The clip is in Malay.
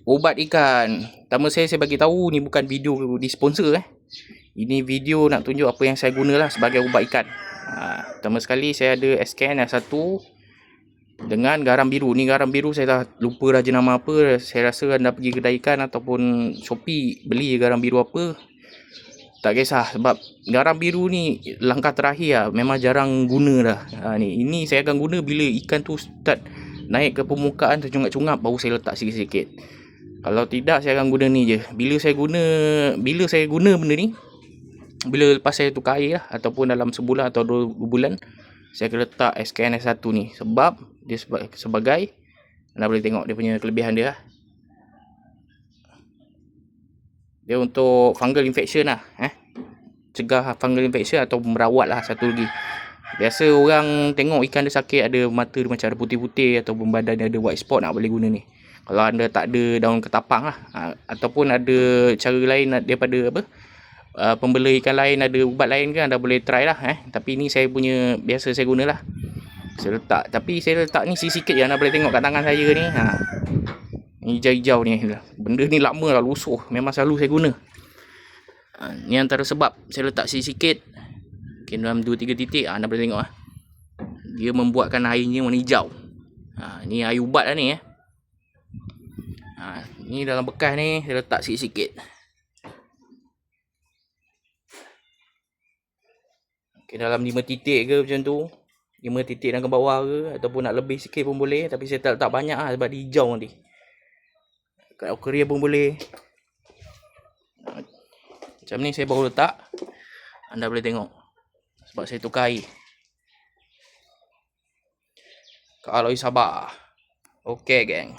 Ubat ikan. Pertama saya bagi tahu ni bukan video disponsor Ini video nak tunjuk apa yang saya gunalah sebagai ubat ikan. Pertama sekali saya ada Escan yang satu dengan garam biru. Ni garam biru saya dah lupa dah jenama apa. Saya rasa anda pergi kedai ikan ataupun Shopee beli garam biru apa, tak kisah, sebab garam biru ni langkah terakhir lah. Memang jarang guna dah. Ini saya akan guna bila ikan tu start naik ke permukaan tercungap-cungap, baru saya letak sikit-sikit. Kalau tidak saya akan guna ni je. Bila saya guna benda ni, bila lepas saya tukar air lah, ataupun dalam sebulan atau 2 bulan, saya akan letak SKNS 1 ni. Sebab dia sebagai, anda boleh tengok dia punya kelebihan dia lah. Dia untuk fungal infection lah. Cegah fungal infection atau merawat lah satu lagi. Biasa orang tengok ikan dia sakit, ada mata dia macam ada putih-putih ataupun badan dia ada white spot, nak boleh guna ni. Kalau anda tak ada daun ketapang lah, ataupun ada cara lain daripada apa, pembela ikan lain, ada ubat lain ke, anda boleh try lah. Tapi ni saya punya biasa saya guna lah. Saya letak, tapi saya letak ni sikit-sikit je. Anda boleh tengok kat tangan saya ni. Ni hijau-hijau ni. Benda ni lama lah lusuh. Memang selalu saya guna. Ni antara sebab saya letak sikit-sikit. Okay, dalam 2-3 titik. Anda boleh tengok lah. Dia membuatkan airnya warna hijau. Ni air ubat lah ni. Ni dalam bekas ni saya letak sikit-sikit. Okay, dalam 5 titik ke macam tu. 5 titik dan ke bawah ke, ataupun nak lebih sikit pun boleh. Tapi saya tak letak banyak lah sebab dia hijau nanti. Kat akuarium pun boleh. Macam ni saya baru letak. Anda boleh tengok. Sebab saya tukar air. Kalau sabar. Okay, geng.